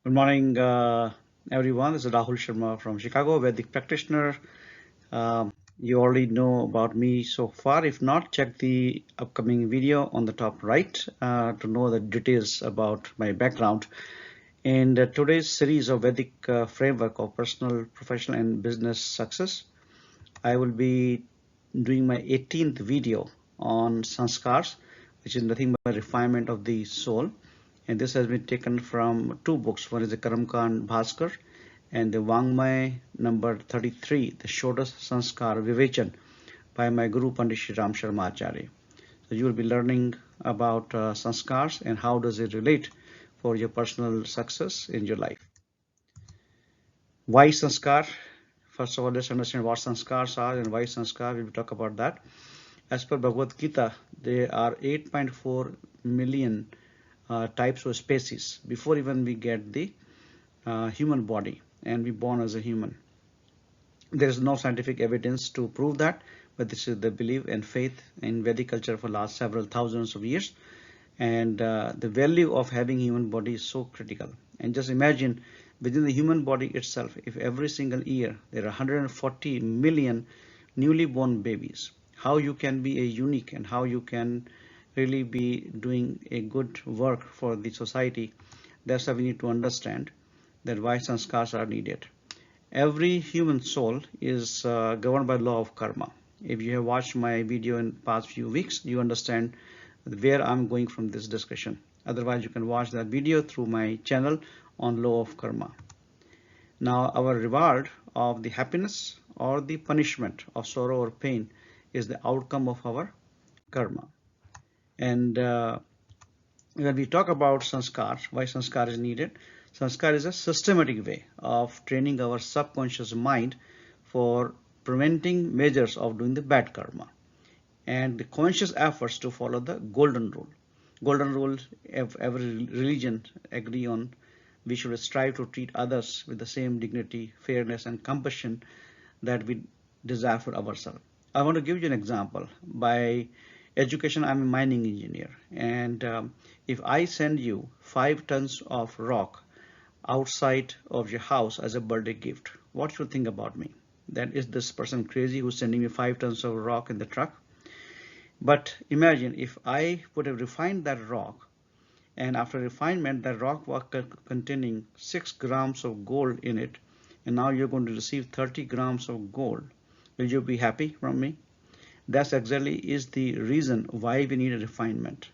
Good morning, everyone. This is Rahul Sharma from Chicago, Vedic practitioner. You already know about me so far. If not, check the upcoming video on the top right to know the details about my background. In today's series of Vedic framework of personal, professional, and business success, I will be doing my 18th video on sanskars, which is nothing but refinement of the soul. And this has been taken from two books. One is the Karamkand Bhaskar and the Vangmay number 33, the Shodas Sanskar Vivechan by my Guru Pandit Shriram Sharma Acharya. So you will be learning about sanskars and how does it relate for your personal success in your life. Why sanskar? First of all, let's understand what sanskars are and why sanskar. We will talk about that. As per Bhagavad Gita, there are 8.4 million types or species before even we get the human body and we born as a human. There is no scientific evidence to prove that, but this is the belief and faith in Vedic culture for last several thousands of years. And the value of having human body is so critical. And just imagine within the human body itself, if every single year there are 140 million newly born babies, how you can be a unique and how you can really be doing a good work for the society. That's why we need to understand that why sanskars are needed. Every human soul is governed by law of karma. If you have watched my video in past few weeks, you understand where I'm going from this discussion. Otherwise, you can watch that video through my channel on law of karma. Now, our reward of the happiness or the punishment of sorrow or pain is the outcome of our karma. And when we talk about sanskar, why sanskar is needed, sanskar is a systematic way of training our subconscious mind for preventing measures of doing the bad karma and the conscious efforts to follow the golden rule. Golden rule, every religion agree on. We should strive to treat others with the same dignity, fairness, and compassion that we desire for ourselves. I want to give you an example. By education, I'm a mining engineer, and if I send you 5 tons of rock outside of your house as a birthday gift, what should you think about me? That is this person crazy who's sending me 5 tons of rock in the truck? But imagine if I would have refined that rock, and after refinement, that rock was containing 6 grams of gold in it, and now you're going to receive 30 grams of gold. Will you be happy from me? That's exactly is the reason why we need a refinement.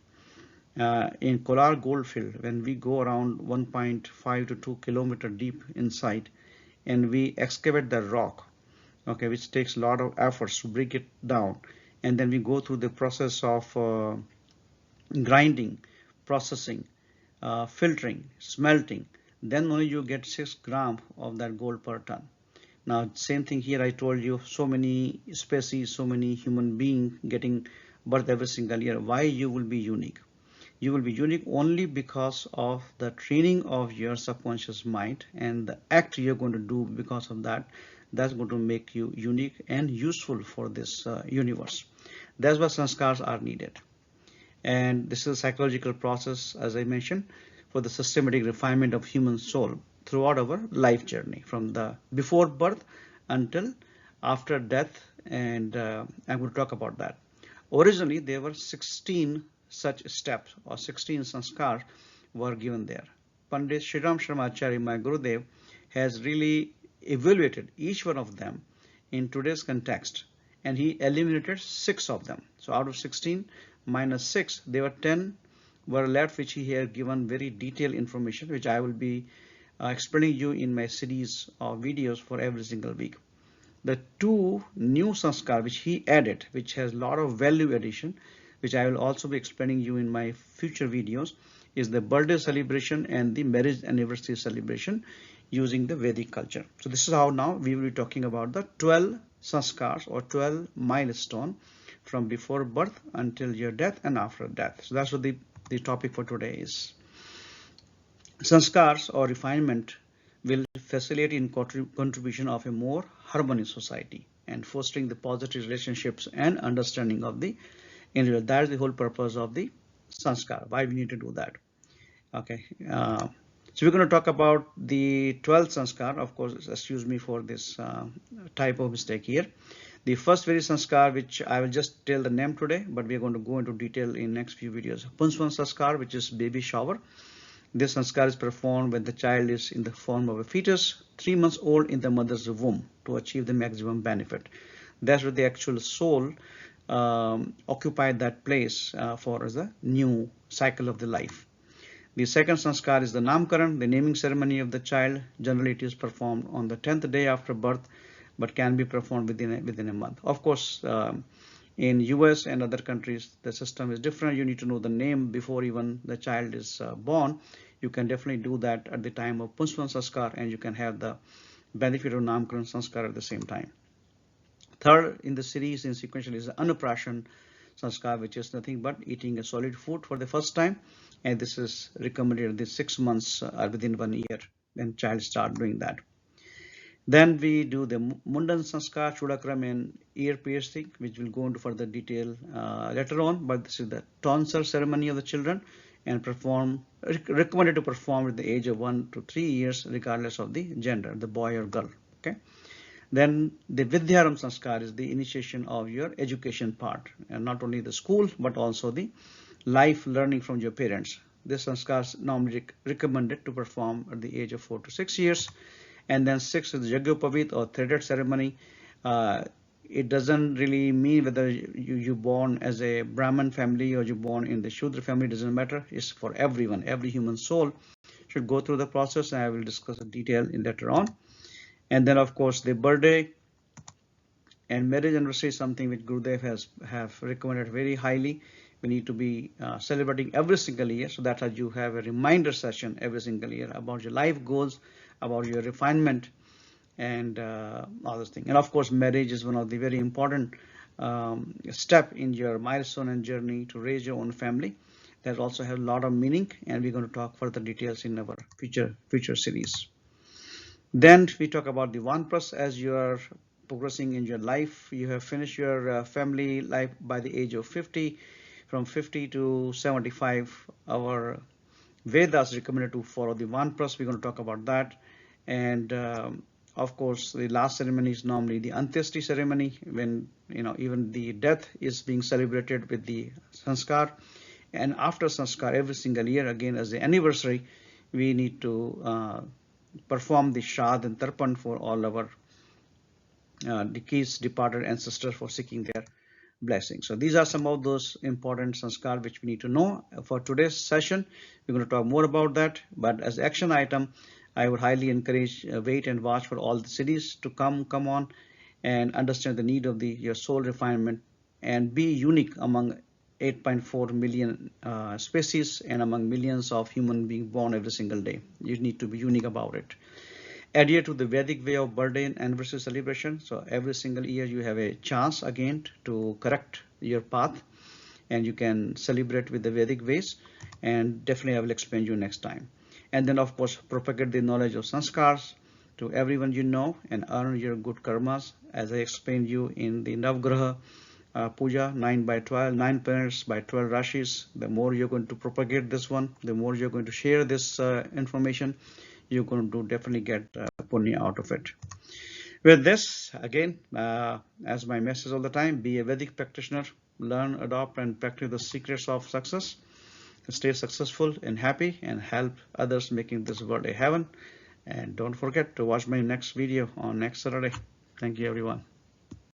In Kolar Goldfield, when we go around 1.5 to 2 kilometer deep inside, and we excavate the rock, okay, which takes a lot of efforts to break it down, and then we go through the process of grinding, processing, filtering, smelting, then only you get 6 grams of that gold per ton. Now, same thing here. I told you so many species, so many human beings getting birth every single year. Why you will be unique? You will be unique only because of the training of your subconscious mind and the act you're going to do because of that. That's going to make you unique and useful for this universe. That's why sanskars are needed. And this is a psychological process, as I mentioned, for the systematic refinement of human soul throughout our life journey, from the before birth until after death. And I'm going to talk about that. Originally, there were 16 such steps, or 16 sanskars were given there. Pandit Shriram Sharma Acharya, my Gurudev, has really evaluated each one of them in today's context, and he eliminated 6 of them. So out of 16 minus 6, there were 10 were left, which he had given very detailed information, which I will be explaining you in my series of videos for every single week. The 2 new sanskar which he added, which has a lot of value addition, which I will also be explaining you in my future videos, is the birthday celebration and the marriage anniversary celebration using the Vedic culture. So this is how now we will be talking about the 12 sanskars or 12 milestone from before birth until your death and after death. So that's what the topic for today is. Sanskars or refinement will facilitate in contribution of a more harmonious society and fostering the positive relationships and understanding of the individual. That is the whole purpose of the sanskar, why we need to do that. Okay. So we're going to talk about the 12th sanskar. Of course, excuse me for this typo mistake here. The first Vedic sanskar, which I will just tell the name today, but we are going to go into detail in next few videos. Punswan sanskar, which is baby shower. This sanskar is performed when the child is in the form of a fetus, 3 months old in the mother's womb, to achieve the maximum benefit. That's where the actual soul occupied that place for the new cycle of the life. The second sanskar is the namkaran, the naming ceremony of the child. Generally, it is performed on the 10th day after birth, but can be performed within a month. Of course, in US and other countries, the system is different. You need to know the name before even the child is born. You can definitely do that at the time of Punswan sanskar, and you can have the benefit of namkaran sanskar at the same time. Third in the series in sequential is the Anuprashan sanskar, which is nothing but eating a solid food for the first time, and this is recommended in 6 months or within 1 year when child start doing that. Then we do the Mundan sanskar, Chudakram, and ear piercing, which will go into further detail later on. But this is the tonsure ceremony of the children, and recommended to perform at the age of 1 to 3 years, regardless of the gender, the boy or girl. Okay. Then the Vidyaram sanskar is the initiation of your education part, and not only the school but also the life learning from your parents. This sanskar is normally recommended to perform at the age of 4 to 6 years. And then 6 is the Yagyopavit or threaded ceremony. It doesn't really mean whether you born as a Brahmin family or you born in the Shudra family, doesn't matter. It's for everyone. Every human soul should go through the process, and I will discuss in detail later on. And then, of course, the birthday and marriage anniversary is something which Gurudev have recommended very highly. We need to be celebrating every single year, so that you have a reminder session every single year about your life goals, about your refinement, and all those things. And of course, marriage is one of the very important step in your milestone and journey to raise your own family. That also has a lot of meaning, and we're going to talk further details in our future series. Then we talk about the Vanpras. As you are progressing in your life, you have finished your family life by the age of 50. From 50 to 75, our Vedas recommended to follow the Vanpras. We're going to talk about that. And of course, the last ceremony is normally the Antyeshti ceremony, when even the death is being celebrated with the sanskar. And after sanskar, every single year, again as the anniversary, we need to perform the Shad and Tarpan for all our deceased departed ancestors for seeking their blessings. So these are some of those important sanskar which we need to know. For today's session, we're going to talk more about that. But as action item, I would highly encourage wait and watch for all the cities to come on and understand the need of your soul refinement and be unique among 8.4 million species and among millions of human beings born every single day. You need to be unique about it. Adhere to the Vedic way of birthday and anniversary celebration. So every single year you have a chance again to correct your path, and you can celebrate with the Vedic ways, and definitely I will explain you next time. And then of course propagate the knowledge of sanskars to everyone you know and earn your good karmas, as I explained you in the Navgraha Puja, 9 by 12, 9 planets by 12 rashis. The more you're going to propagate this one, the more you're going to share this information, you're going to definitely get punya out of it. With this, again, as my message all the time, be a Vedic practitioner, learn, adopt, and practice the secrets of success. Stay successful and happy, and help others making this world a heaven. And don't forget to watch my next video on next Saturday. Thank you, everyone.